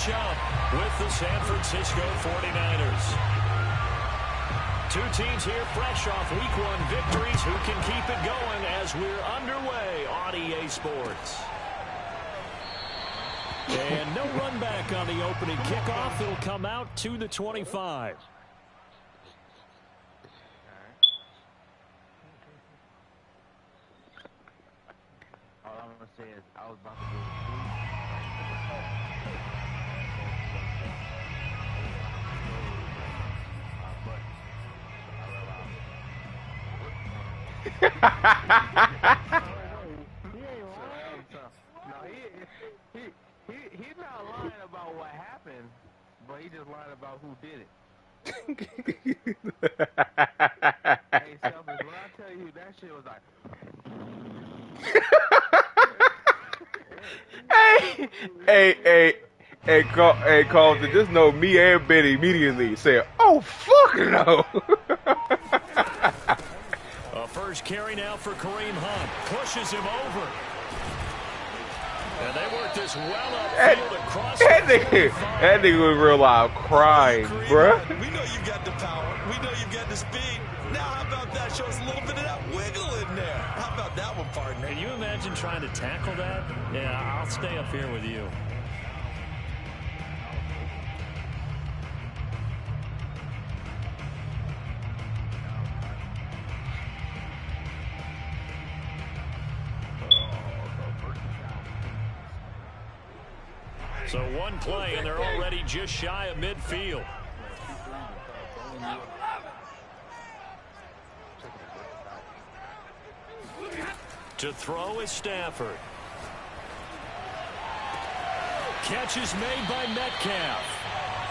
matchup with the San Francisco 49ers. Two teams here fresh off Week 1 victories. Who can keep it going as we're underway on EA Sports? And no run back on the opening kickoff. It'll come out to the 25. All I'm going to say is I was about to go to he's not lying about what happened, but he just lying about who did it. Hey, Selfish, when I tell you that shit was like... Hey, Carlton, just know me and Ben immediately said, "Oh, fuck no." A first carry now for Kareem Hunt. Pushes him over. And they work this well upfield across that nigga was real loud crying, bruh. We know you've got the power. We know you've got the speed. Now how about that? Show us a little bit of that wiggle in there. How about that one, partner? Can you imagine trying to tackle that? Yeah, I'll stay up here with you. So one play, and they're already just shy of midfield. To throw is Stafford. Catch is made by Metcalf.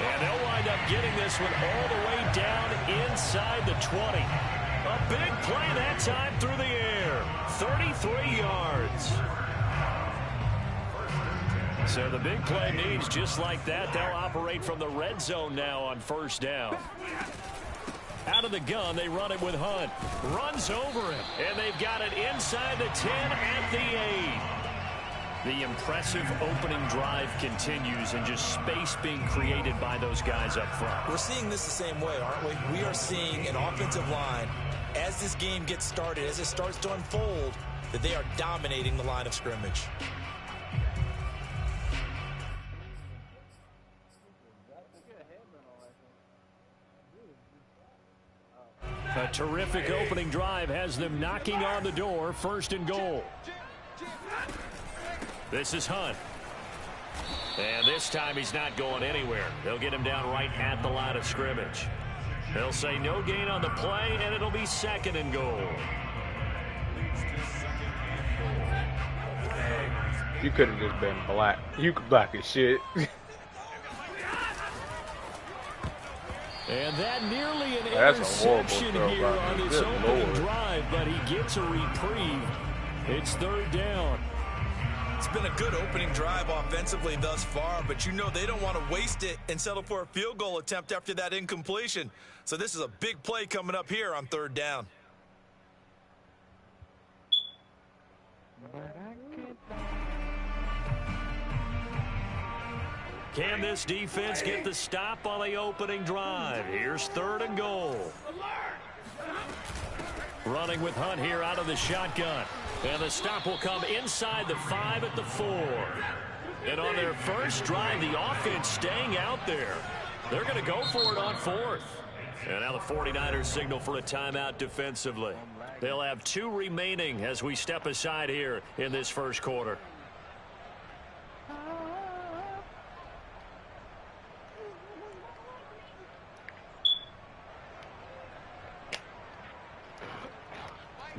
And they'll wind up getting this one all the way down inside the 20. A big play that time through the air. 33 yards. So the big play means just like that, they'll operate from the red zone now on first down. Out of the gun, they run it with Hunt. Runs over him, and they've got it inside the 10 at the 8. The impressive opening drive continues, and just space being created by those guys up front. We're seeing this the same way, aren't we? We are seeing an offensive line, as this game gets started, as it starts to unfold, that they are dominating the line of scrimmage. A terrific opening drive has them knocking on the door. First and goal. This is Hunt. And this time he's not going anywhere. They'll get him down right at the line of scrimmage. They'll say no gain on the play, and it'll be second and goal. You could have just been black. You could black as shit. And that nearly an interception here on this opening drive, but he gets a reprieve. It's third down. It's been a good opening drive offensively thus far, but you know they don't want to waste it and settle for a field goal attempt after that incompletion. So this is a big play coming up here on third down. Can this defense get the stop on the opening drive? Here's third and goal. Running with Hunt here out of the shotgun. And the stop will come inside the 5 at the 4. And on their first drive, the offense staying out there. They're going to go for it on fourth. And now the 49ers signal for a timeout defensively. They'll have 2 remaining as we step aside here in this first quarter.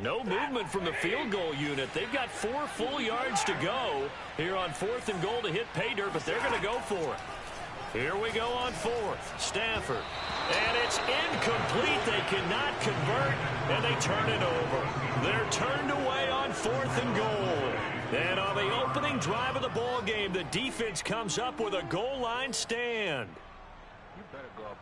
No movement from the field goal unit. They've got 4 full yards to go here on fourth and goal to hit pay dirt, but they're going to go for it. Here we go on fourth. Stafford. And it's incomplete. They cannot convert, and they turn it over. They're turned away on fourth and goal. And on the opening drive of the ball game, the defense comes up with a goal line stand. You better go up.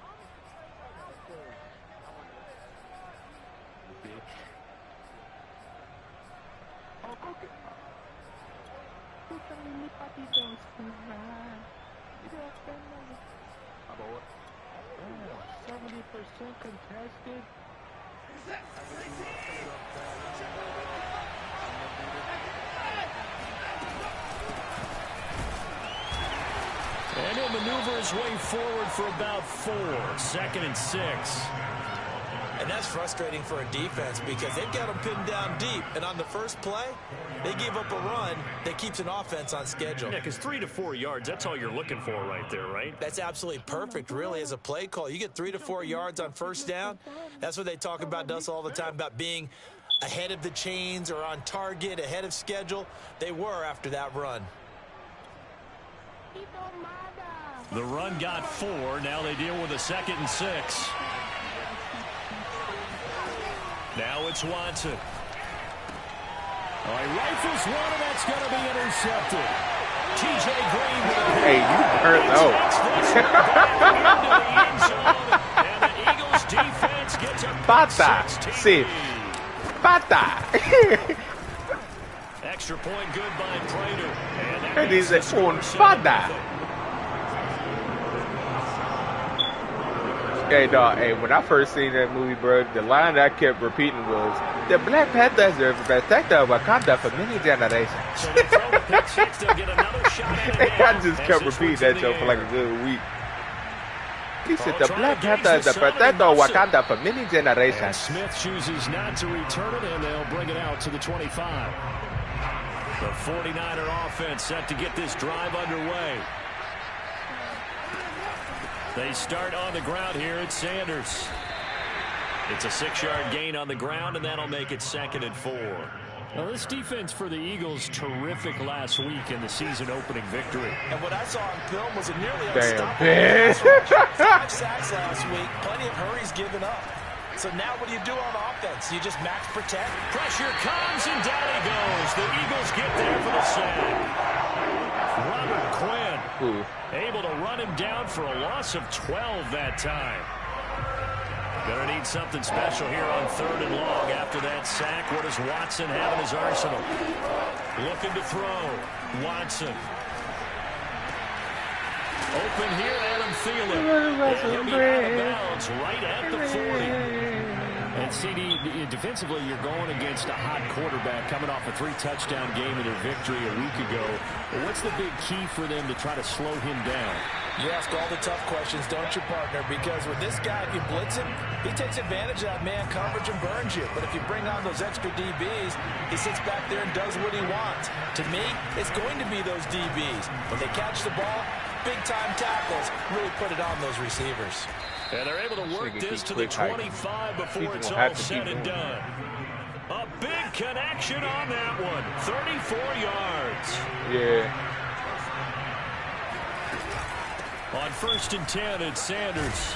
contested. And he'll maneuver his way forward for about 4. 2nd and 6. And that's frustrating for a defense because they've got them pinned down deep. And on the first play, they gave up a run that keeps an offense on schedule. Yeah, because 3 to 4 yards, that's all you're looking for right there, right? That's absolutely perfect, really, as a play call. You get 3 to 4 yards on first down. That's what they talk about us all the time, about being ahead of the chains or on target, ahead of schedule. They were after that run. The run got 4. Now they deal with a 2nd and 6. Now it's Watson. Oh, he rifles one, and that's going to be intercepted. T.J. Green with a Hey, you burnt out. And the Eagles defense gets a Pata. 16. Sí. Pata. Extra point good by Prater. And he's a fada. Hey, dog, hey, when I first seen that movie, bro, the line that I kept repeating was, the Black Panthers are protected Wakanda for many generations. So they throw the pick six, they'll get another shot at it. I just kept repeating that joke for like a good week. He said, the Black Panthers are protected Wakanda for many And generations. Smith chooses not to return it, and they'll bring it out to the 25. The 49er offense set to get this drive underway. They start on the ground here at Sanders. It's a 6-yard gain on the ground, and that'll make it 2nd and 4. Now, this defense for the Eagles, terrific last week in the season-opening victory. And what I saw on film was a nearly Damn, unstoppable 5 sacks last week, plenty of hurries given up. So now what do you do on offense? You just max protect? Pressure comes, and down he goes. The Eagles get there for the sack. Robert Quinn. Ooh. Able to run him down for a loss of 12 that time. Gonna need something special here on 3rd and long after that sack. What does Watson have in his arsenal? Looking to throw. Watson. Open here, Adam Thielen. And he'll be out of bounds right at the 40. And CD, defensively, you're going against a hot quarterback coming off a 3-touchdown game in their victory a week ago. What's the big key for them to try to slow him down? You ask all the tough questions, don't you, partner? Because with this guy, if you blitz him, he takes advantage of that man coverage and burns you. But if you bring on those extra DBs, he sits back there and does what he wants. To me, it's going to be those DBs. When they catch the ball, big-time tackles really put it on those receivers. And they're able to work this to the 25 before it's all said and done. A big connection on that one. 34 yards. Yeah. On 1st and 10, it's Sanders.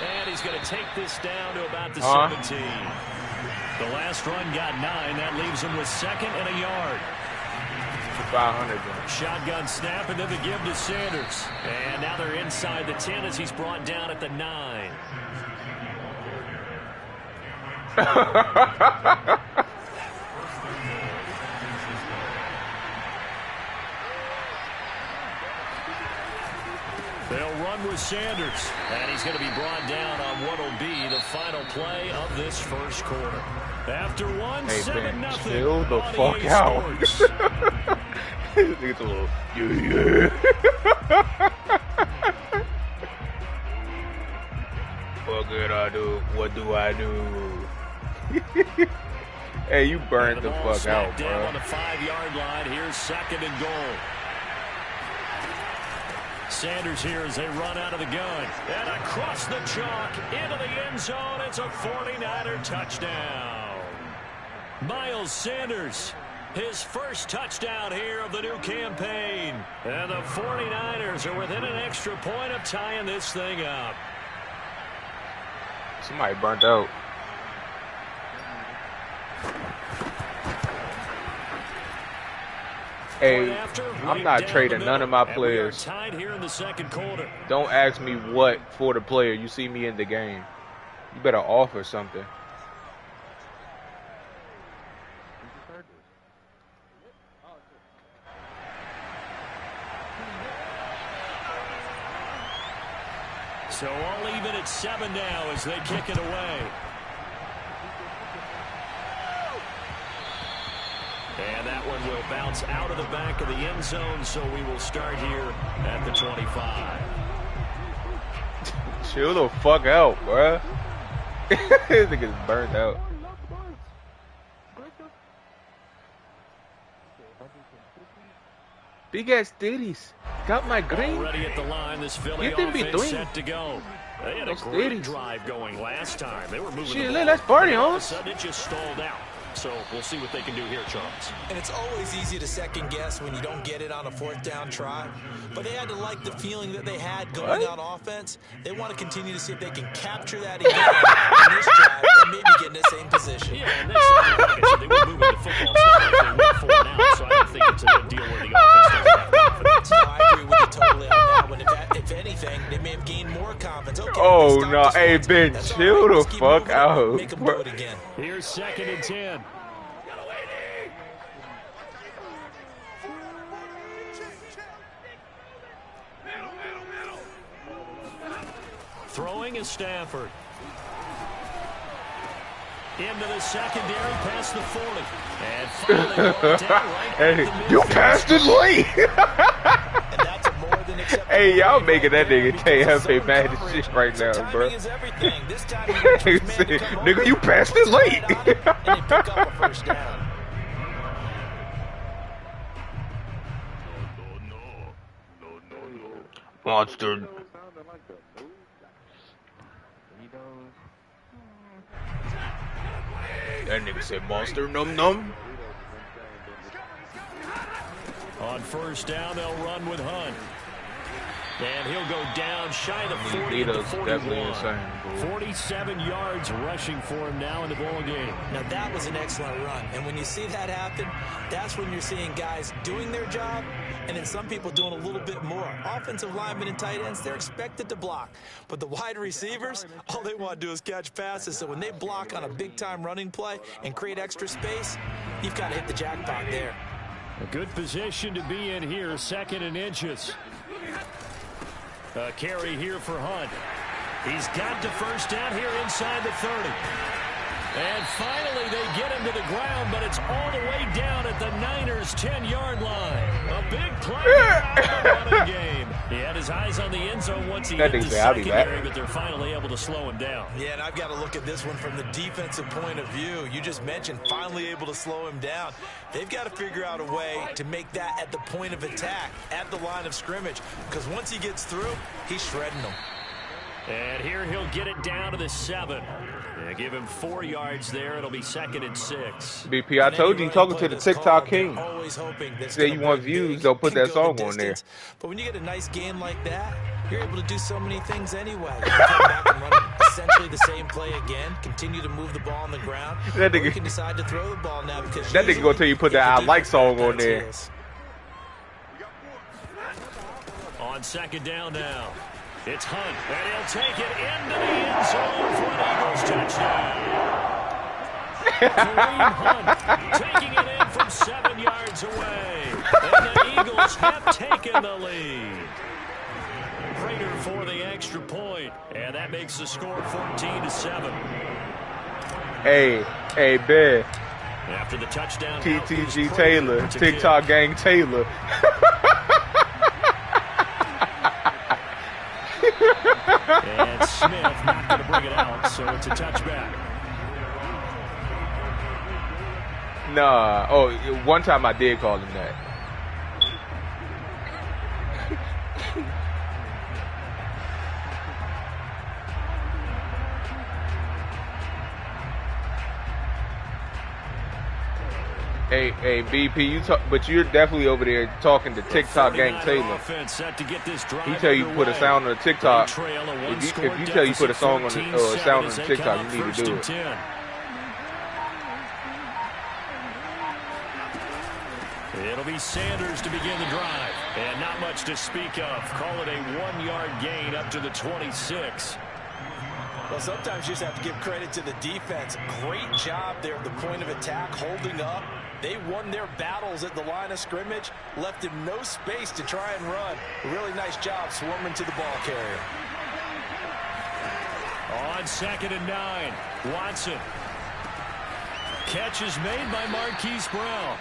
And he's going to take this down to about the 17. The last run got 9. That leaves him with 2nd and a yard. 500. Shotgun snap, and then the give to Sanders. And now they're inside the 10 as he's brought down at the 9. They'll run with Sanders. And he's going to be brought down on what will be the final play of this first quarter. After one, Hey, 7-0. chill the fuck out. It's a little, yeah. What good I do? What do I do? Hey, you burned the fuck out, bro. Down on the 5-yard line. Here's 2nd and goal. Sanders here as they run out of the gun. And across the chalk into the end zone. It's a 49er touchdown. Miles Sanders, his first touchdown here of the new campaign. And the 49ers are within an extra point of tying this thing up. Somebody burnt out. Hey, I'm not trading none of my players. Tied here in the 2nd quarter. Don't ask me what for the player. You see me in the game. You better offer something. So all even at 7 now as they kick it away. And that one will bounce out of the back of the end zone, so we will start here at the 25. Chill the fuck out, bruh. This nigga's burned out. Big ass titties. Got my green. Already at the line, this Philly offense set to go. They had a great drive going last time. They were moving the ball. Let's party, all huh? of a sudden, it just stalled out. So we'll see what they can do here, Charles. And it's always easy to second guess when you don't get it on a 4th down try. But they had to like the feeling that they had going on offense. They want to continue to see if they can capture that again in this drive and maybe get in the same position. Yeah, and that's like I said, they were moving the football. It's not like they went 4 and out, so I don't think it's a good deal where the offense doesn't have confidence. No, I agree with you totally on that one. If anything, they may have gained more confidence. Okay, oh, no. Hey, Ben, chill the fuck out. Make them do it again. Here's 2nd and 10. Throwing is Stafford. Into the secondary, past the 40. And finally going down right hey, you passed it late. Hey, y'all making that nigga KFA mad as shit right now, bro. Nigga, you passed it late. Monster. That nigga said monster num num. On 1st down, they'll run with Hunt. And he'll go down shy of 40 to 41. 47 yards rushing for him now in the ball game. Now that was an excellent run. And when you see that happen, that's when you're seeing guys doing their job and then some people doing a little bit more. Offensive linemen and tight ends, they're expected to block. But the wide receivers, all they want to do is catch passes. So when they block on a big-time running play and create extra space, you've got to hit the jackpot there. A good position to be in here, 2nd and inches. A carry here for Hunt. He's got to 1st down here inside the 30. And finally they get him to the ground, but it's all the way down at the Niners' 10-yard line. A big play out of the running game. He had his eyes on the end zone once he hit the secondary, but they're finally able to slow him down. Yeah, and I've got to look at this one from the defensive point of view. You just mentioned finally able to slow him down. They've got to figure out a way to make that at the point of attack, at the line of scrimmage, because once he gets through, he's shredding them. And here he'll get it down to the 7. Yeah, give him 4 yards there. It'll be 2nd and 6. BP, I told you, talking to the TikTok king. Say you want views, they'll put that song on there. But when you get a nice game like that, you're able to do so many things anyway. You can come back and run essentially the same play again, continue to move the ball on the ground. That nigga, you can decide to throw the ball now because that nigga gonna tell you put that I like song on there. On 2nd down now. It's Hunt, and he'll take it into the end zone for an Eagles touchdown. Kareem Hunt taking it in from 7 yards away. And the Eagles have taken the lead. Prater for the extra point, and that makes the score 14-7. Hey, Ben. After the touchdown, TTG Taylor, TikTok gang Taylor. And Smith not going to bring it out, so it's a touchback. Nah. Oh, one time I did call him that. Hey, BP, but you're definitely over there talking to TikTok gang Taylor. He tell you put a sound on the TikTok. If you tell you put a song on the sound on the TikTok, you need to do it. It'll be Sanders to begin the drive, and not much to speak of. Call it a 1-yard gain up to the 26. Well, sometimes you just have to give credit to the defense. Great job there at the point of attack, holding up. They won their battles at the line of scrimmage, left him no space to try and run. A really nice job swarming to the ball carrier. On 2nd and 9, Watson. Catch is made by Marquise Brown.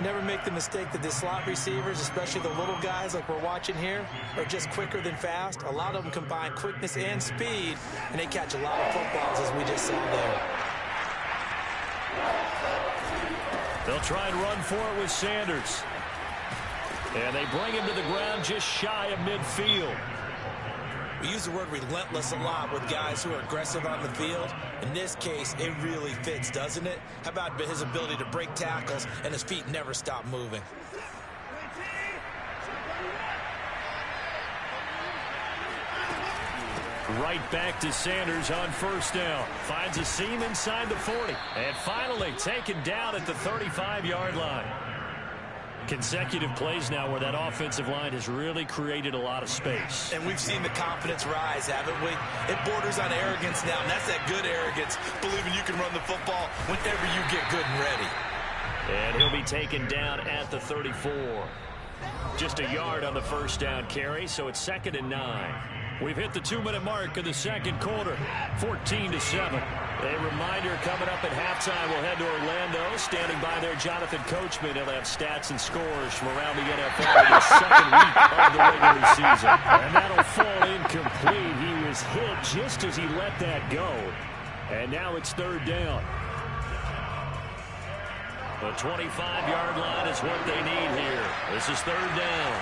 Never make the mistake that the slot receivers, especially the little guys like we're watching here, are just quicker than fast. A lot of them combine quickness and speed, and they catch a lot of footballs, as we just saw there. They'll try and run for it with Sanders. And they bring him to the ground just shy of midfield. We use the word relentless a lot with guys who are aggressive on the field. In this case, it really fits, doesn't it? How about his ability to break tackles and his feet never stop moving? Right back to Sanders on 1st down. Finds a seam inside the 40. And finally taken down at the 35-yard line. Consecutive plays now where that offensive line has really created a lot of space. And we've seen the confidence rise, haven't we? It borders on arrogance now, and that's that good arrogance, believing you can run the football whenever you get good and ready. And he'll be taken down at the 34. Just a yard on the 1st down carry, so it's 2nd and 9. We've hit the 2-minute mark of the 2nd quarter, 14-7. A reminder coming up at halftime, we'll head to Orlando. Standing by there, Jonathan Coachman. He'll have stats and scores from around the NFL in the 2nd week of the regular season. And that'll fall incomplete. He was hit just as he let that go. And now it's 3rd down. The 25-yard line is what they need here. This is 3rd down.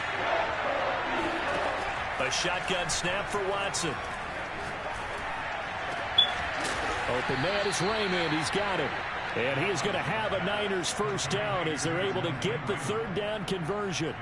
A shotgun snap for Watson. Open man is Raymond. He's got it. And he is going to have a Niners 1st down as they're able to get the 3rd down conversion.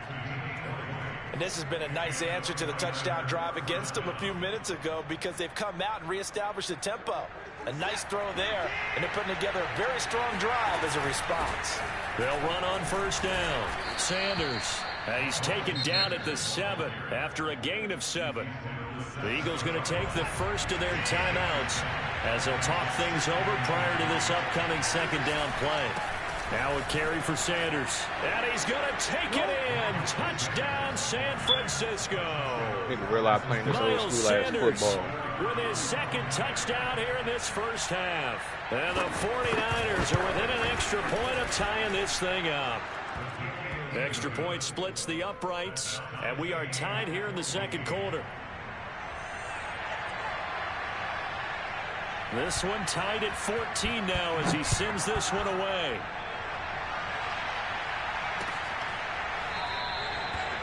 And this has been a nice answer to the touchdown drive against them a few minutes ago because they've come out and reestablished the tempo. A nice throw there, and they're putting together a very strong drive as a response. They'll run on 1st down. Sanders. He's taken down at the 7 after a gain of 7. The Eagles going to take the first of their timeouts as they'll talk things over prior to this upcoming 2nd down play. Now a carry for Sanders. And he's going to take it in. Touchdown, San Francisco. I need to realize playing this old school-ass football. With his 2nd touchdown here in this 1st half. And the 49ers are within an extra point of tying this thing up. The extra point splits the uprights, and we are tied here in the 2nd quarter. This one tied at 14 now as he sends this one away.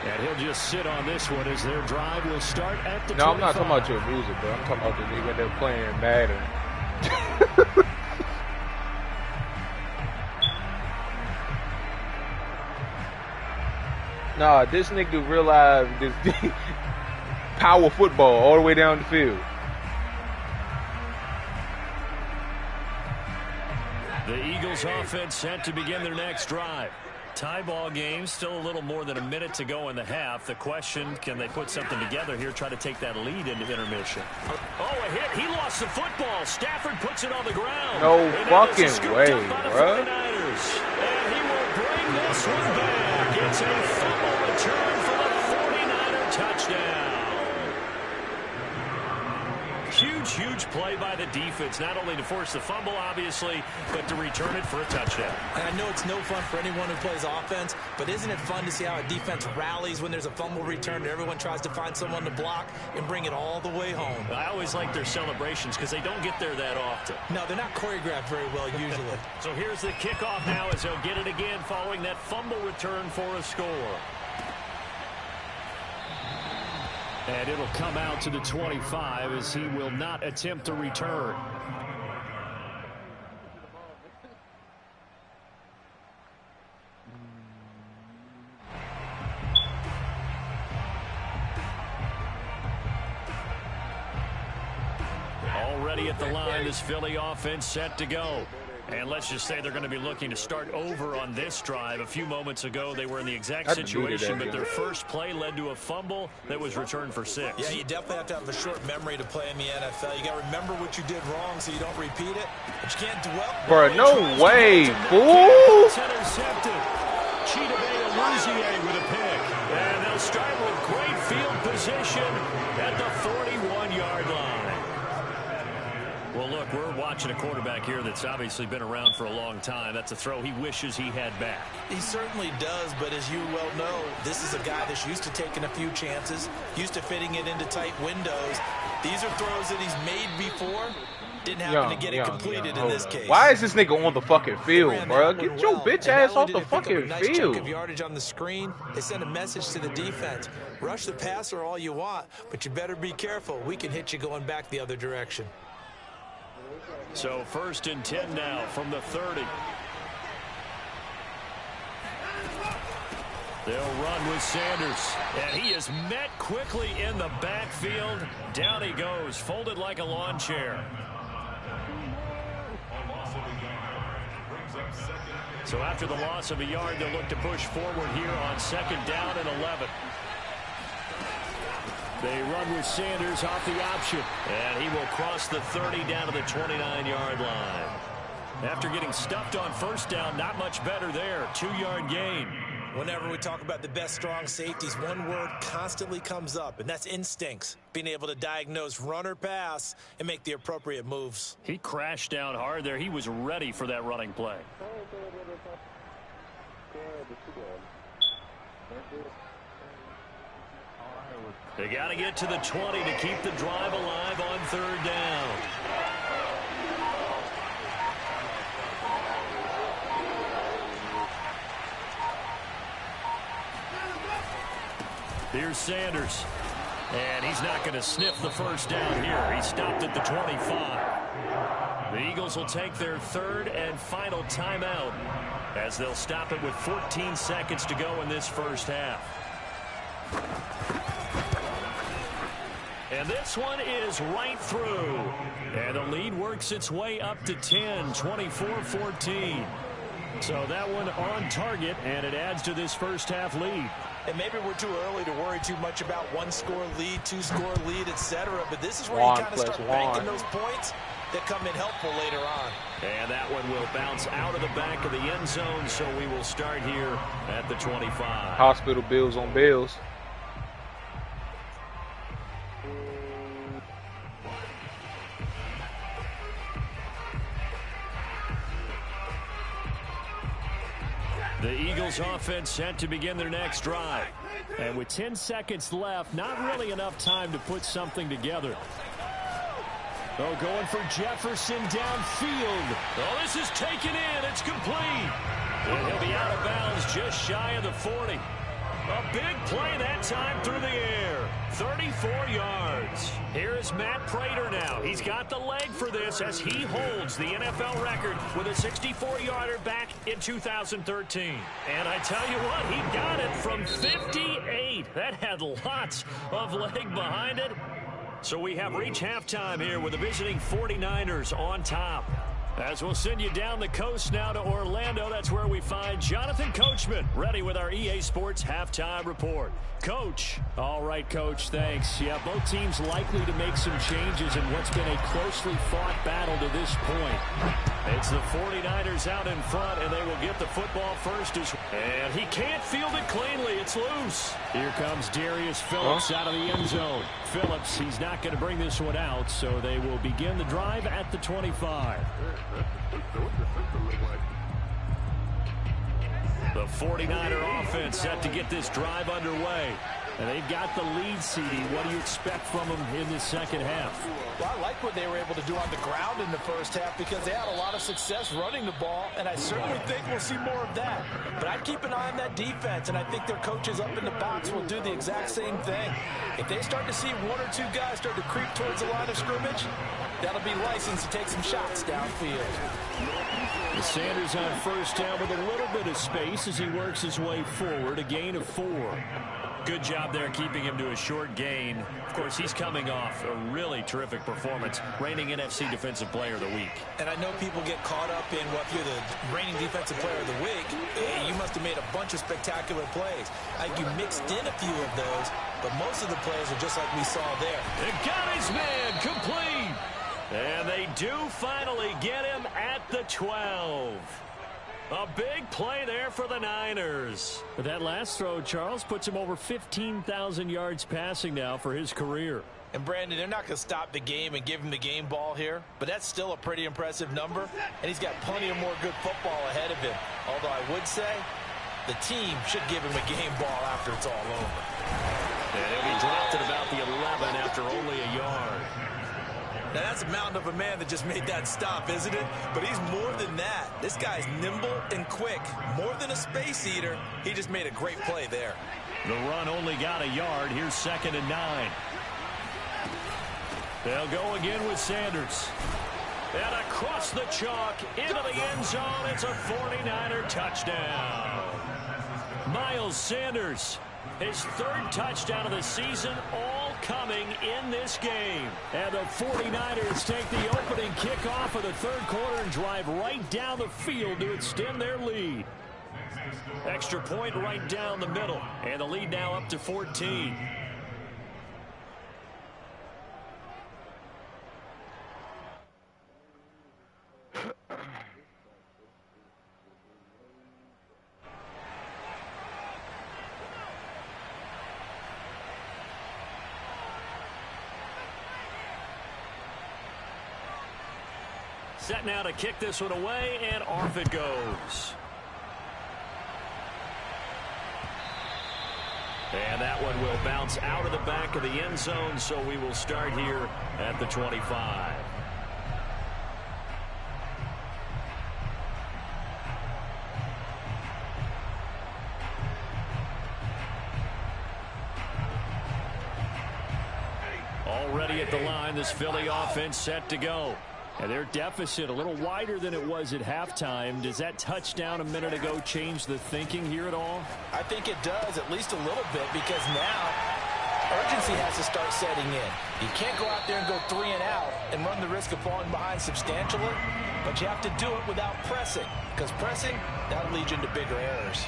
And he'll just sit on this one as their drive will start at the 25. No, I'm not talking about your music, bro. I'm talking about the nigga they're playing Madden. Nah, this nigga realized this power football all the way down the field. The Eagles offense set to begin their next drive. Tie ball game, still a little more than a minute to go in the half. The question, can they put something together here, try to take that lead into intermission? Oh, a hit. He lost the football. Stafford puts it on the ground. No fucking way, bro. And he will bring this one back. It's a fumble return for the 49er touchdown. Huge play by the defense, not only to force the fumble, obviously, but to return it for a touchdown. And I know it's no fun for anyone who plays offense, but isn't it fun to see how a defense rallies when there's a fumble return and everyone tries to find someone to block and bring it all the way home? I always like their celebrations because they don't get there that often. No, they're not choreographed very well usually. So here's the kickoff now as they'll get it again following that fumble return for a score. And it'll come out to the 25 as he will not attempt to return. Already at the line, this Philly offense set to go. And let's just say they're going to be looking to start over on this drive. A few moments ago, they were in the exact situation, but their first play led to a fumble that was returned for 6. Yeah, you definitely have to have a short memory to play in the NFL. You got to remember what you did wrong so you don't repeat it. But you can't dwell. Bro, no way, fool. It's intercepted. Chidobe Awuzie with a pick. And they'll start with great field position. position at the 41-yard line. Well, look, we're watching a quarterback here that's obviously been around for a long time. That's a throw he wishes he had back. He certainly does, but as you well know, this is a guy that's used to taking a few chances, used to fitting it into tight windows. These are throws that he's made before. Didn't happen to get it completed in this case. Why is this nigga on the fucking field, bro? Get your bitch ass off the fucking nice field. Chunk of yardage on the screen. They send a message to the defense. Rush the passer all you want, but you better be careful. We can hit you going back the other direction. So 1st and 10 now from the 30. They'll run with Sanders. And he is met quickly in the backfield. Down he goes, folded like a lawn chair. So after the loss of a yard, they'll look to push forward here on 2nd down and 11. They run with Sanders off the option. And he will cross the 30 down to the 29-yard line. After getting stuffed on 1st down, not much better there. 2-yard gain. Whenever we talk about the best strong safeties, one word constantly comes up, and that's instincts. Being able to diagnose run or pass and make the appropriate moves. He crashed down hard there. He was ready for that running play. They got to get to the 20 to keep the drive alive on 3rd down. Here's Sanders. And he's not going to sniff the 1st down here. He stopped at the 25. The Eagles will take their 3rd and final timeout as they'll stop it with 14 seconds to go in this 1st half. And this one is right through. And the lead works its way up to 10, 24-14. So that one on target, and it adds to this 1st half lead. And maybe we're too early to worry too much about 1-score lead, 2-score lead, etc. But this is where you kind of start banking those points that come in helpful later on. And that one will bounce out of the back of the end zone, so we will start here at the 25. Hospital bills on bills. The Eagles offense set to begin their next drive. And with 10 seconds left, not really enough time to put something together. Oh, going for Jefferson downfield. Oh, this is taken in. It's complete. And he'll be out of bounds just shy of the 40. A big play that time through the air. 34 yards. Here is Matt Prater now. He's got the leg for this as he holds the NFL record with a 64-yarder back in 2013. And I tell you what, he got it from 58. That had lots of leg behind it. So we have reached halftime here with the visiting 49ers on top. As we'll send you down the coast now to Orlando, that's where we find Jonathan Coachman, ready with our EA Sports Halftime Report. Coach. All right, Coach, thanks. Yeah, both teams likely to make some changes in what's been a closely fought battle to this point. It's the 49ers out in front, and they will get the football first. And he can't field it cleanly. It's loose. Here comes Darius Phillips out of the end zone. Phillips, he's not going to bring this one out, so they will begin the drive at the 25. The 49er offense set to get this drive underway. And they've got the lead, CD. What do you expect from them in the 2nd half? Well, I like what they were able to do on the ground in the 1st half because they had a lot of success running the ball, and I certainly think we'll see more of that. But I'd keep an eye on that defense, and I think their coaches up in the box will do the exact same thing. If they start to see 1 or 2 guys start to creep towards the line of scrimmage, that'll be license to take some shots downfield. Sanders on 1st down with a little bit of space as he works his way forward, a gain of 4. Good job there keeping him to a short gain. Of course, he's coming off a really terrific performance, reigning NFC Defensive Player of the Week. And I know people get caught up in, well, if you're the reigning Defensive Player of the Week, you must have made a bunch of spectacular plays. I think you mixed in a few of those, but most of the plays are just like we saw there. They got his man complete. And they do finally get him at the 12. A big play there for the Niners. But that last throw, Charles, puts him over 15,000 yards passing now for his career. And, Brandon, they're not going to stop the game and give him the game ball here, but that's still a pretty impressive number, and he's got plenty of more good football ahead of him. Although I would say the team should give him a game ball after it's all over. And he dropped at about the 11 after only a yard. Now, that's a mountain of a man that just made that stop, isn't it? But he's more than that. This guy's nimble and quick. More than a space eater, he just made a great play there. The run only got a yard. Here's 2nd and 9. They'll go again with Sanders. And across the chalk, into the end zone. It's a 49er touchdown. Miles Sanders, his 3rd touchdown of the season, all coming in this game. And the 49ers take the opening kickoff of the 3rd quarter and drive right down the field to extend their lead. Extra point right down the middle. And the lead now up to 14. Set now to kick this one away, and off it goes. And that one will bounce out of the back of the end zone, so we will start here at the 25. Already at the line, this Philly offense set to go. And their deficit a little wider than it was at halftime. Does that touchdown a minute ago change the thinking here at all? I think it does, at least a little bit, because now urgency has to start setting in. You can't go out there and go 3 and out and run the risk of falling behind substantially, but you have to do it without pressing, because pressing, that'll lead you into bigger errors.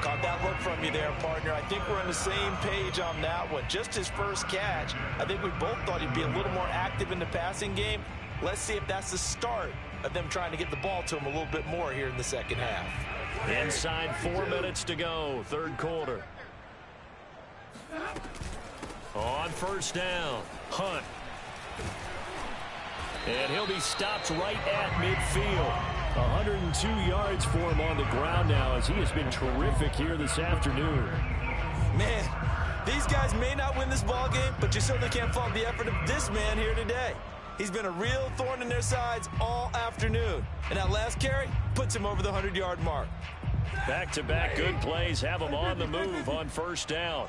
Caught that look from you there, partner. I think we're on the same page on that one. Just his first catch, I think we both thought he'd be a little more active in the passing game. Let's see if that's the start of them trying to get the ball to him a little bit more here in the second half. Inside 4 minutes to go, 3rd quarter. On 1st down, Hunt. And he'll be stopped right at midfield. 102 yards for him on the ground now as he has been terrific here this afternoon. Man, these guys may not win this ball game, but you certainly can't fault the effort of this man here today. He's been a real thorn in their sides all afternoon. And that last carry puts him over the 100-yard mark. Back-to-back good plays have him on the move on 1st down.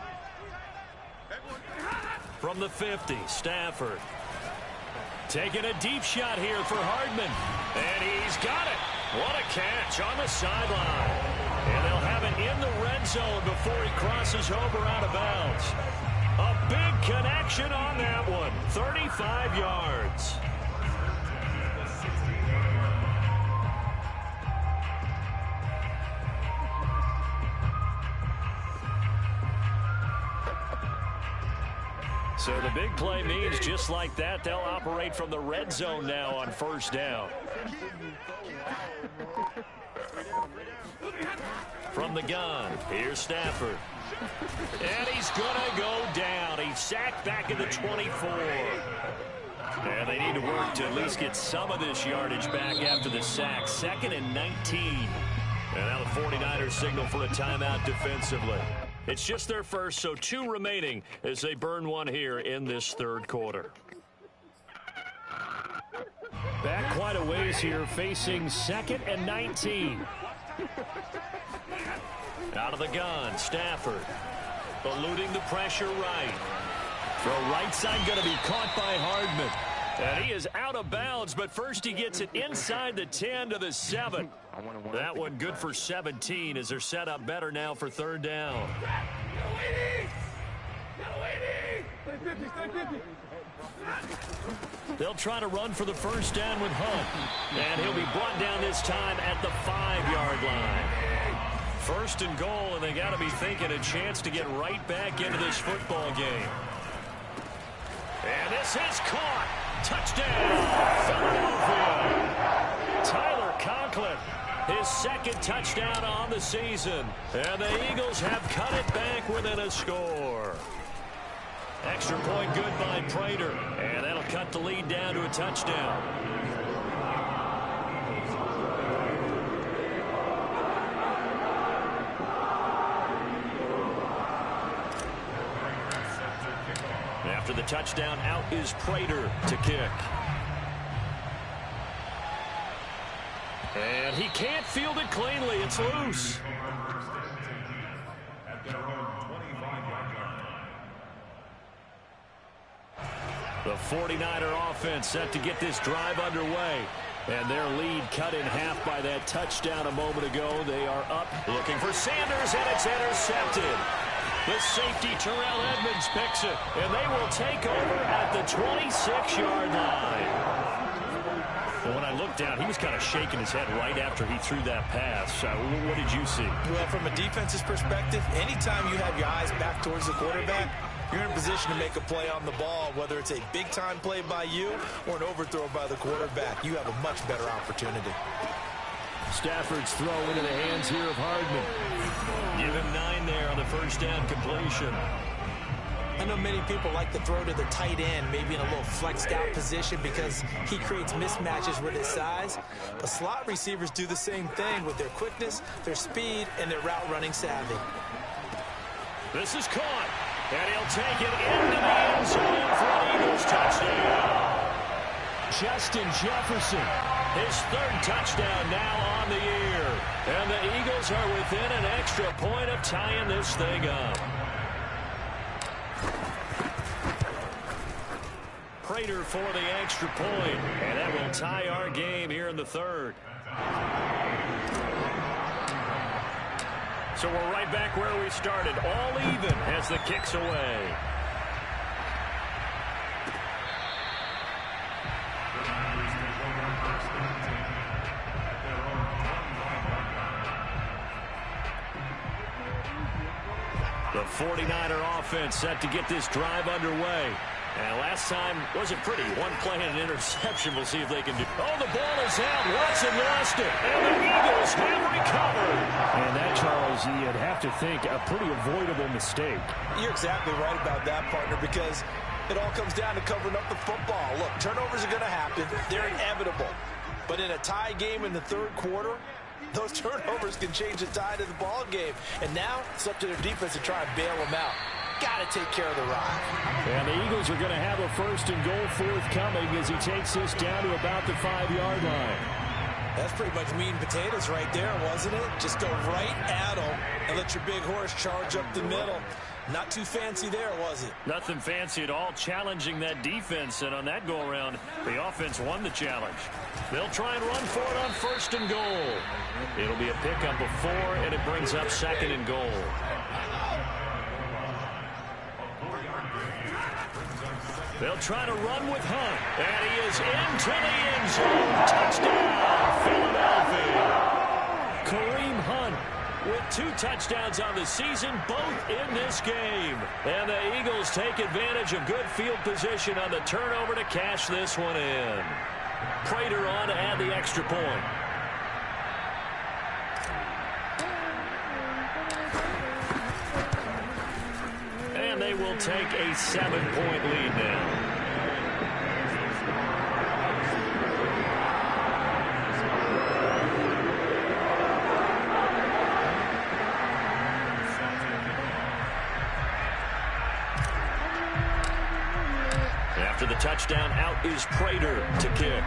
From the 50, Stafford. Taking a deep shot here for Hardman. And he's got it. What a catch on the sideline. And they'll have it in the red zone before he crosses over out of bounds. A big connection on that one. 35 yards. So the big play means just like that, they'll operate from the red zone now on 1st down. From the gun, here's Stafford. And he's going to go down. He's sacked back at the 24. And they need to work to at least get some of this yardage back after the sack. 2nd and 19. And now the 49ers signal for a timeout defensively. It's just their first, so 2 remaining as they burn one here in this 3rd quarter. Back quite a ways here, facing 2nd and 19. Out of the gun, Stafford. Eluding the pressure right. Throw right side going to be caught by Hardman. And he is out of bounds, but first he gets it inside the 10 to the 7. That one good for 17 as they're set up better now for 3rd down. They'll try to run for the 1st down with Hunt. And he'll be brought down this time at the 5-yard line. 1st and goal, and they got to be thinking a chance to get right back into this football game. And this is caught. Touchdown, Philadelphia. Tyler Conklin his second touchdown on the season. And the Eagles have cut it back within a score. Extra point good by Prater. And that'll cut the lead down to a touchdown. After the touchdown, out is Prater to kick. And he can't field it cleanly. It's loose. The 49er offense set to get this drive underway. And their lead cut in half by that touchdown a moment ago. They are up looking for Sanders, and it's intercepted. The safety, Terrell Edmonds, picks it, and they will take over at the 26-yard line. Well, when I looked down, he was kind of shaking his head right after he threw that pass. What did you see? Well, from a defense's perspective, anytime you have your eyes back towards the quarterback, you're in a position to make a play on the ball, whether it's a big-time play by you or an overthrow by the quarterback. You have a much better opportunity. Stafford's throw into the hands here of Hardman. Give him 9 there on the first down completion. I know many people like to throw to the tight end, maybe in a little flexed out position because he creates mismatches with his size. But slot receivers do the same thing with their quickness, their speed, and their route running savvy. This is caught, and he'll take it into the end zone for an Eagles touchdown. Justin Jefferson, his third touchdown now on the year. And the Eagles are within an extra point of tying this thing up. Prater for the extra point, and that will tie our game here in the third. So we're right back where we started, all even as the kick's away. The 49er offense set to get this drive underway. And last time wasn't pretty. One play and an interception. We'll see if they can do. Oh, the ball is out. Watson lost it. And the Eagles have recovered. And that, Charles, you'd have to think a pretty avoidable mistake. You're exactly right about that, partner, because it all comes down to covering up the football. Look, turnovers are going to happen. They're inevitable. But in a tie game in the third quarter, those turnovers can change the tide of the ball game. And now it's up to their defense to try and bail them out. Got to take care of the rock. And the Eagles are going to have a first and goal forthcoming as he takes this down to about the 5-yard line. That's pretty much meat and potatoes right there, wasn't it? Just go right at them and let your big horse charge up the middle. Not too fancy there, was it? Nothing fancy at all, challenging that defense. And on that go-around, the offense won the challenge. They'll try and run for it on first and goal. It'll be a pickup of 4, and it brings up second and goal. They'll try to run with Hunt, and he is into the end zone. Touchdown, Philadelphia. Kareem Hunt with 2 touchdowns on the season, both in this game. And the Eagles take advantage of good field position on the turnover to cash this one in. Prater on to add the extra point. And they will take a 7-point lead now. After the touchdown, out is Prater to kick.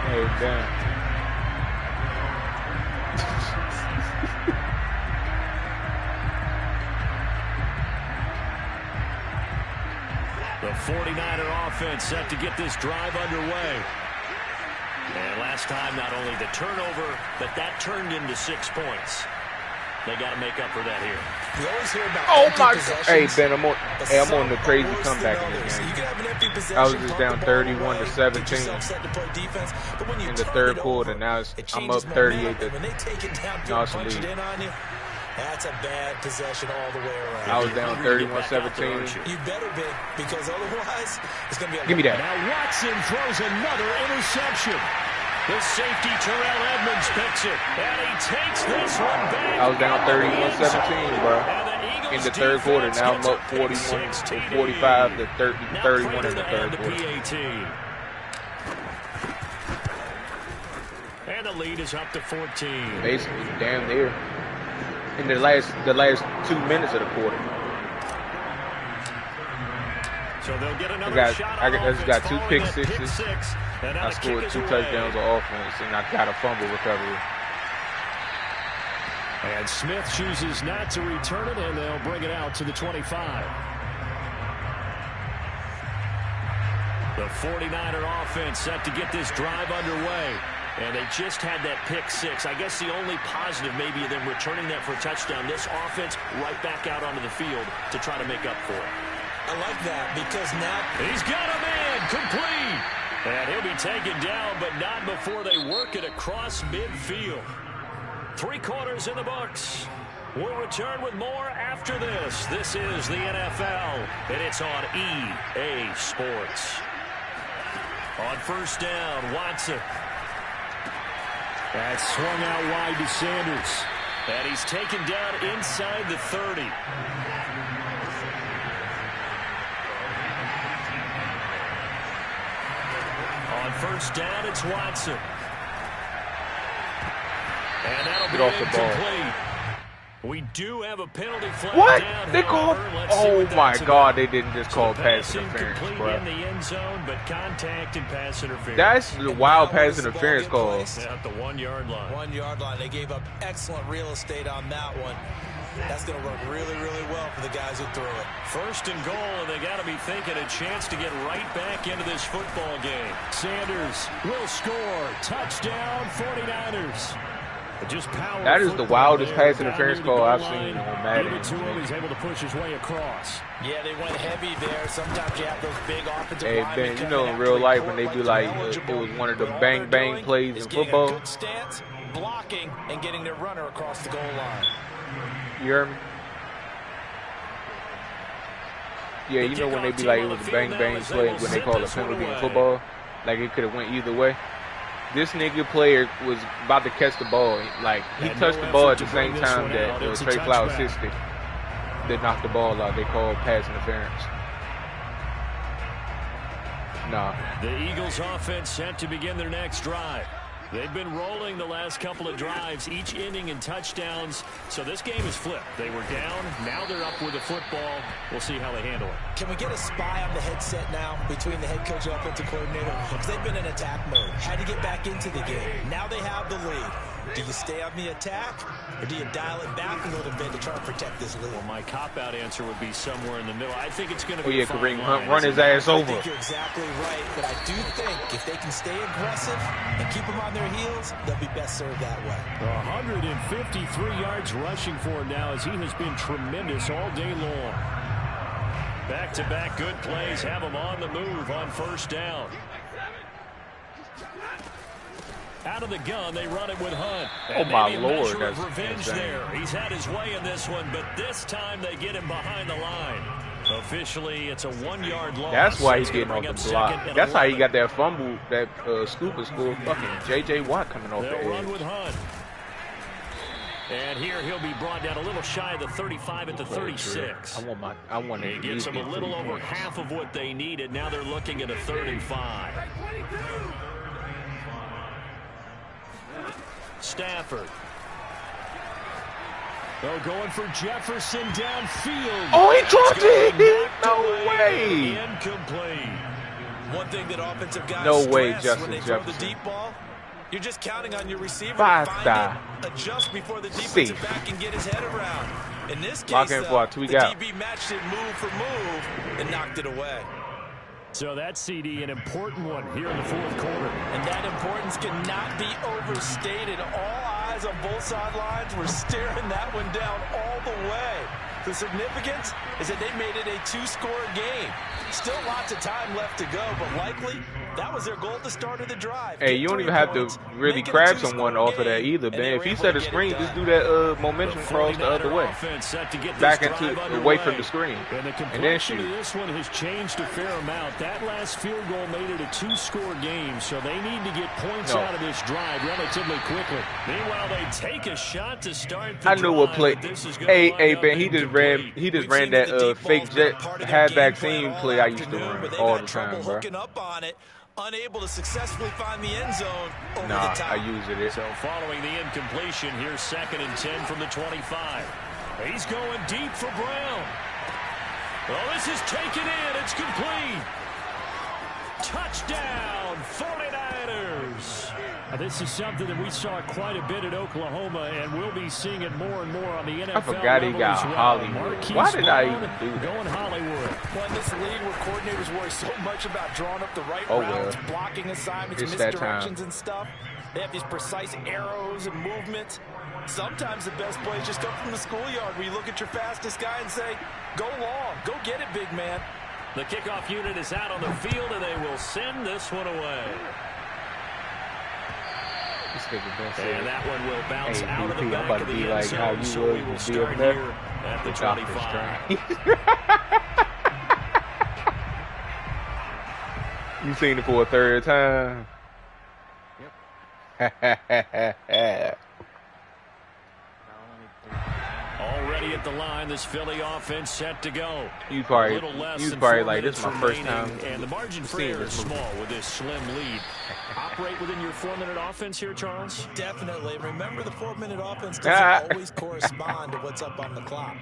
Hey, damn. The 49er offense set to get this drive underway. And last time, not only the turnover, but that turned into 6 points. They got to make up for that here. We always hear about my God. Hey, Ben, I'm on the crazy comeback in the game. I was just down 31-17 in the third quarter. Now I'm up 38 to Nelson lead. That's a bad possession all the way around. I was down 31-17. You better be, because otherwise it's going to be a... Give me that. Now Watson throws another interception. The safety Terrell Edmonds picks it, and he takes this one back. I was down 31-17, bro. In the third quarter, now I'm up 41 to 45 to 31 in the third quarter. And the lead is up to 14. Basically, damn near. In the last 2 minutes of the quarter. So they'll get another shot. I just got 2 pick sixes. And I scored 2 touchdowns on offense, and I got a fumble recovery. And Smith chooses not to return it, and they'll bring it out to the 25. The 49er offense set to get this drive underway. And they just had that pick 6. I guess the only positive maybe of them returning that for a touchdown. This offense right back out onto the field to try to make up for it. I like that because now... He's got a man complete. And he'll be taken down, but not before they work it across midfield. 3 quarters in the books. We'll return with more after this. This is the NFL, and it's on EA Sports. On first down, Watson. That's swung out wide to Sanders. And he's taken down inside the 30. On first down, it's Watson. And that'll be incomplete. We do have a penalty flag. What? Down, They called? Oh my God! They didn't just call pass interference, bro. In the end zone, but contact and pass interference. That's the wild pass interference call. At the 1 yard line. 1 yard line. They gave up excellent real estate on that one. That's going to work really, really well for the guys who threw it. First and goal, and they got to be thinking a chance to get right back into this football game. Sanders will score. Touchdown, 49ers. Just power. That is the wildest pass interference call I've seen on Madden. He's able to push his way across. Yeah, they went heavy there. Sometimes you have those big offensive Hey, Ben, you know in real life when they be like, it was one of the bang-bang plays in football. Good stance, blocking, and getting their runner across the goal line. You hear me? Yeah, you know when they be like, it was a bang-bang play when they call a penalty in football? Like it could have went either way. This nigga player was about to catch the ball. Like, he touched the ball at the same time that Trey Flowers assisted. They knocked the ball out. They called pass interference. Nah. The Eagles offense set to begin their next drive. They've been rolling the last couple of drives, each inning in touchdowns. So this game is flipped. They were down. Now they're up with the football. We'll see how they handle it. Can we get a spy on the headset now between the head coach and offensive coordinator? Because they've been in attack mode. Had to get back into the game. Now they have the lead. Do you stay on the attack, or do you dial it back a little bit to try to protect this lead? Well, my cop-out answer would be somewhere in the middle. I think it's going to be Kareem Hunt run his ass over. I think you're exactly right, but I do think if they can stay aggressive and keep them on their heels, they'll be best served that way. 153 yards rushing for him now as he has been tremendous all day long. Back-to-back good plays have him on the move on first down. Out of the gun, they run it with Hunt. And oh, my Lord. That's revenge there. He's had his way in this one, but this time they get him behind the line. Officially, it's a 1 yard loss. That's why he's getting off the block. That's how he got that fumble, that scoop and score. Fucking J.J. Watt coming off the edge. Run with Hunt. And here he'll be brought down a little shy of the 35 at the 36. I want He gets them a little over half of what they needed. Now they're looking at a 35. Stafford. Oh, going for Jefferson downfield. Oh, he dropped it. No way. Incomplete. One thing that offensive guys no way, stress Justin when they Jefferson. throw the deep ball, you're just counting on your receiver to find it, adjust before the defensive back can get his head around. In this case, the DB matched it move for move and knocked it away. So that CD, an important one here in the fourth quarter. And that importance cannot be overstated. All eyes on both sidelines were staring that one down all the way. The significance is that they made it a 2-score game. Still lots of time left to go, but likely that was their goal at the start of the drive. Hey, you don't even have to really grab someone off of that either, man. If he set a screen, just do that momentum cross the other way, back into away from the screen, and then shoot. This one has changed a fair amount. That last field goal made it a 2-score game, so they need to get points out of this drive relatively quickly. Meanwhile, they take a shot to start the I knew what play. Hey, Ben, he just ran that fake jet halfback seam play I used to run all the time, bro. Unable to successfully find the end zone over the top. I use it. So following the incompletion, here's 2nd and 10 from the 25. He's going deep for Brown. Well, this is taken in. It's complete. Touchdown, 49ers. This is something that we saw quite a bit at Oklahoma, and we'll be seing it more and more on the NFL. I forgot he got Hollywood. Why did I even do that? Going Hollywood. Well, in this league where coordinators worry so much about drawing up the right routes, blocking assignments, misdirections and stuff, they have these precise arrows and movements. Sometimes the best plays just come from the schoolyard where you look at your fastest guy and say, go long, go get it, big man. The kickoff unit is out on the field, and they will send this one away. And that one will bounce out of the back of the end zone, so we will start here at the 25. You seen it for a third time? Yep. Already at the line, this Philly offense set to go. You probably like, this is my first time. And the margin for error is small with this slim lead. Operate within your 4-minute offense here, Charles? Definitely. Remember, the 4-minute offense doesn't always correspond to what's up on the clock.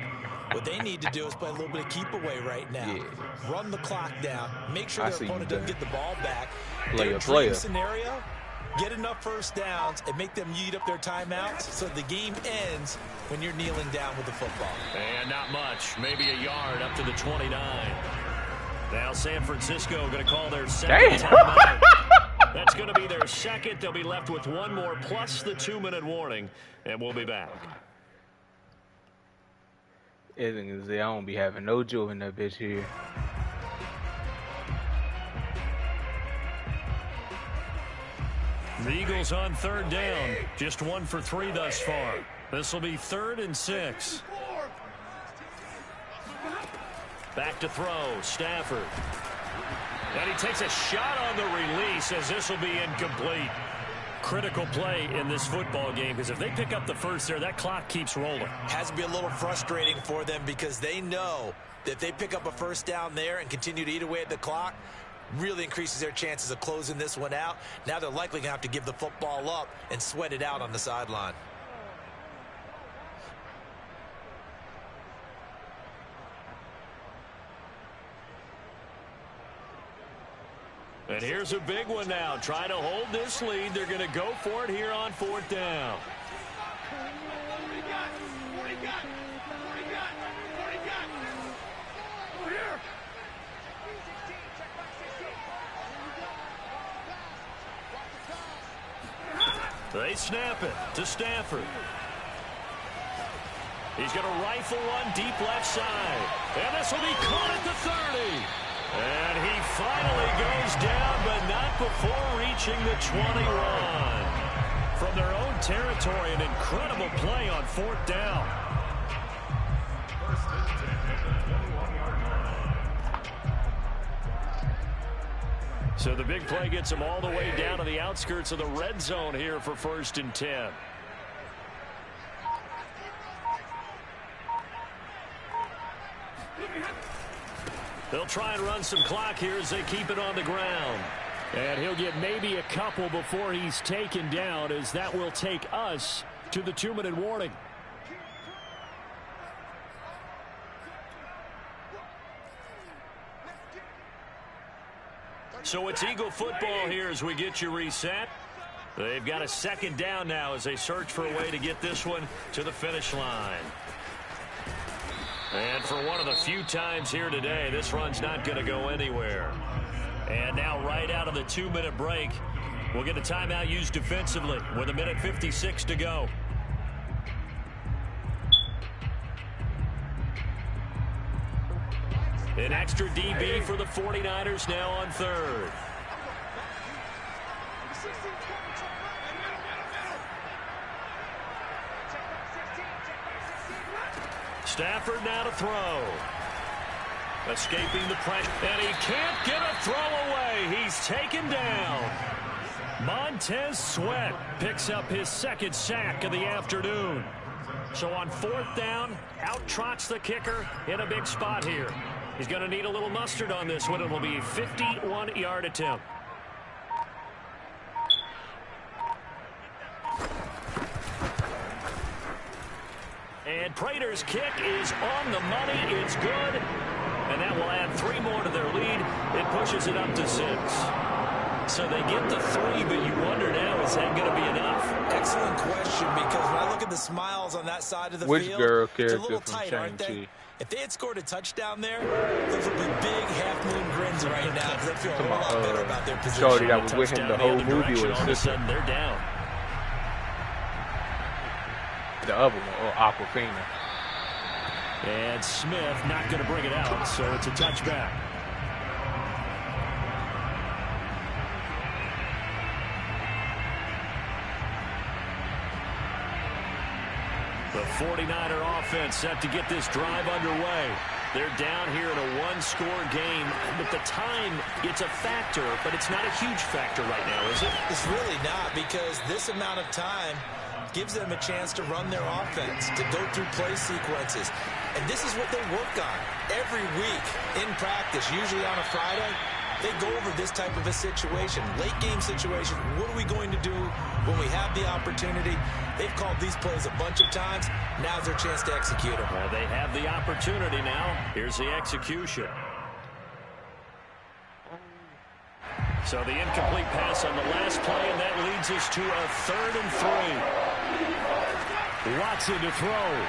What they need to do is play a little bit of keep away right now. Yeah. Run the clock down. Make sure their opponent doesn't get the ball back. Their dream scenario, get enough first downs and make them eat up their timeouts so the game ends when you're kneeling down with the football. And not much. Maybe a yard up to the 29. Now San Francisco going to call their second timeout. That's going to be their second. They'll be left with one more plus the 2-minute warning, and we'll be back. I don't be having no joy in that bitch here. The Eagles on 3rd down. Just 1 for 3 thus far. This will be 3rd and 6. Back to throw. Stafford. And he takes a shot on the release as this will be incomplete. Critical play in this football game because if they pick up the first there, that clock keeps rolling. Has to be a little frustrating for them because they know that if they pick up a first down there and continue to eat away at the clock, really increases their chances of closing this one out. Now they're likely going to have to give the football up and sweat it out on the sideline. And here's a big one now. Trying to hold this lead. They're going to go for it here on 4th down. They snap it to Stafford. He's going to rifle one deep left side. And this will be caught at the 30. And he finally goes down, but not before reaching the 21. From their own territory, an incredible play on 4th down. So the big play gets him all the way down to the outskirts of the red zone here for 1st and 10. They'll try and run some clock here as they keep it on the ground. And he'll get maybe a couple before he's taken down, as that will take us to the 2-minute warning. So it's Eagle football here as we get you reset. They've got a 2nd down now as they search for a way to get this one to the finish line. And for one of the few times here today, this run's not going to go anywhere. And now right out of the 2-minute break, we'll get a timeout used defensively with 1:56 to go. An extra DB for the 49ers now on third. Stafford now to throw. Escaping the pressure. And he can't get a throw away. He's taken down. Montez Sweat picks up his second sack of the afternoon. So on fourth down, out trots the kicker in a big spot here. He's going to need a little mustard on this one. It will be a 51-yard attempt. And Prater's kick is on the money. It's good. And that will add 3 more to their lead. It pushes it up to 6. So they get the 3, but you wonder now, is that going to be enough? Excellent question, because when I look at the smiles on that side of the Which field, girl it's a character little from tight, aren't they? Shang-Chi? If they had scored a touchdown there, those would be big half-moon grins right now, because they feel a whole lot better about their position. Shorty that was with him the whole movie was all of a sudden they're down. The other one, or Aquafina. And Smith not going to bring it out, so it's a touchback. The 49er offense set to get this drive underway. They're down here in a one-score game. But the time, it's a factor, but it's not a huge factor right now, is it? It's really not, because this amount of time gives them a chance to run their offense, to go through play sequences. And this is what they work on every week in practice, usually on a Friday. They go over this type of a situation, late game situation. What are we going to do when we have the opportunity? They've called these plays a bunch of times. Now's their chance to execute them. Well, they have the opportunity now. Here's the execution. So the incomplete pass on the last play, and that leads us to a 3rd and 3. Watson to throw.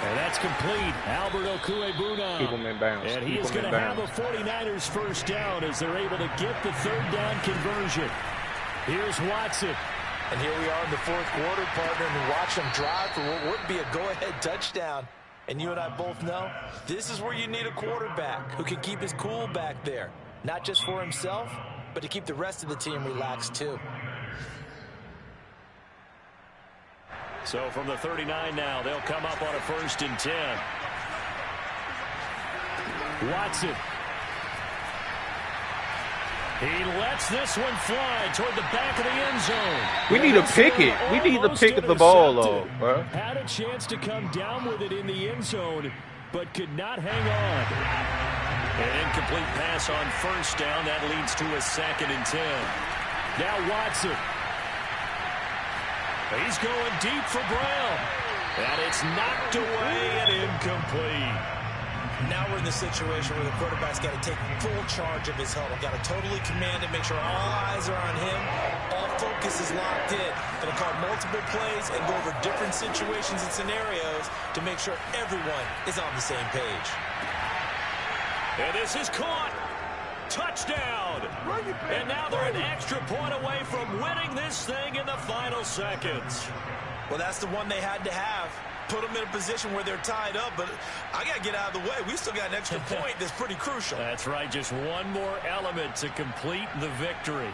And that's complete. Albert Okwuegbunam. Keep him in bounds. And he is going to have a 49ers first down as they're able to get the 3rd down conversion. Here's Watson. And here we are in the 4th quarter, partner, and watch them drive for what would be a go-ahead touchdown. And you and I both know this is where you need a quarterback who can keep his cool back there. Not just for himself, but to keep the rest of the team relaxed too. So from the 39 now, they'll come up on a 1st and 10. Watson. He lets this one fly toward the back of the end zone. We need to pick it. We need to pick the ball off, bro. Had a chance to come down with it in the end zone, but could not hang on. An incomplete pass on 1st down. That leads to a 2nd and 10. Now Watson. He's going deep for Brown. And it's knocked away and incomplete. Now we're in the situation where the quarterback's got to take full charge of his huddle. Got to totally command it, make sure all eyes are on him. All focus is locked in. Going to call multiple plays and go over different situations and scenarios to make sure everyone is on the same page. And this is caught. Touchdown. And now they're an extra point away from winning this thing in the final seconds. Well, that's the one they had to have. Put them in a position where they're tied up, but I got to get out of the way. We still got an extra point that's pretty crucial. That's right. Just one more element to complete the victory.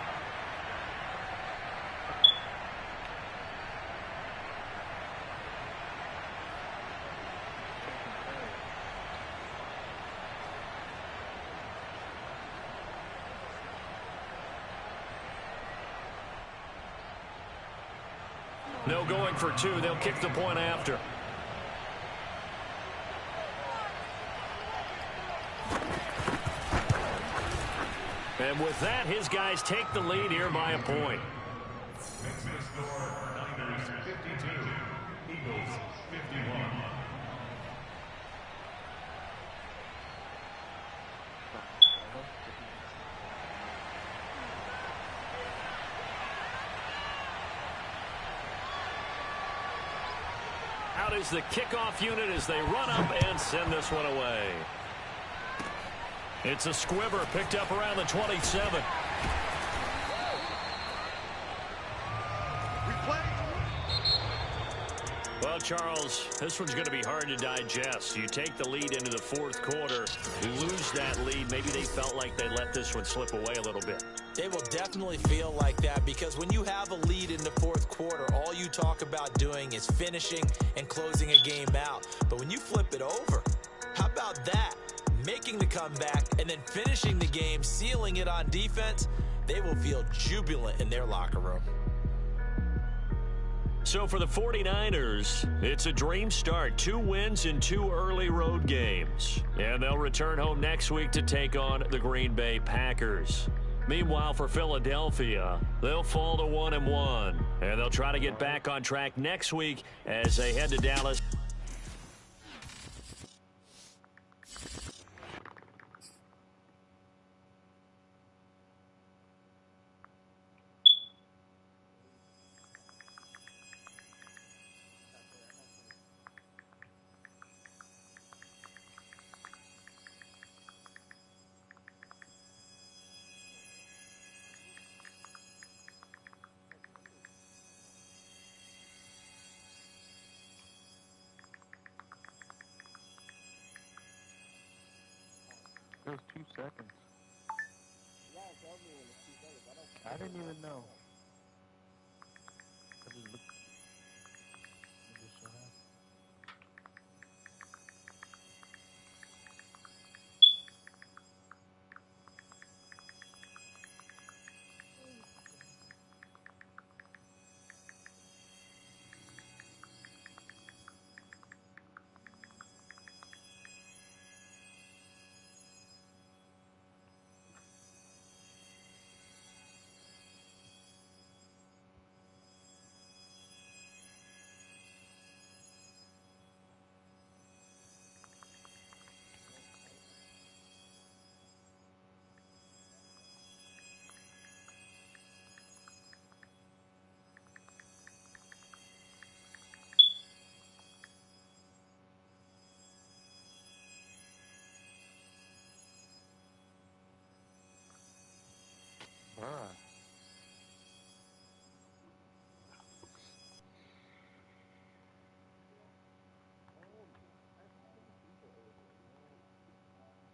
No going for 2. They'll kick the point after. And with that, his guys take the lead here by a point. Niners 52, Eagles 51. Out is the kickoff unit as they run up and send this one away. It's a squibber picked up around the 27. Well, Charles, this one's going to be hard to digest. You take the lead into the fourth quarter. You lose that lead. Maybe they felt like they let this one slip away a little bit. They will definitely feel like that because when you have a lead in the fourth quarter, all you talk about doing is finishing and closing a game out. But when you flip it over, how about that? Making the comeback and then finishing the game, sealing it on defense, they will feel jubilant in their locker room. So for the 49ers, it's a dream start. 2 wins in 2 early road games. And they'll return home next week to take on the Green Bay Packers. Meanwhile, for Philadelphia, they'll fall to 1-1. And they'll try to get back on track next week as they head to Dallas. It was 2 seconds. I didn't even know.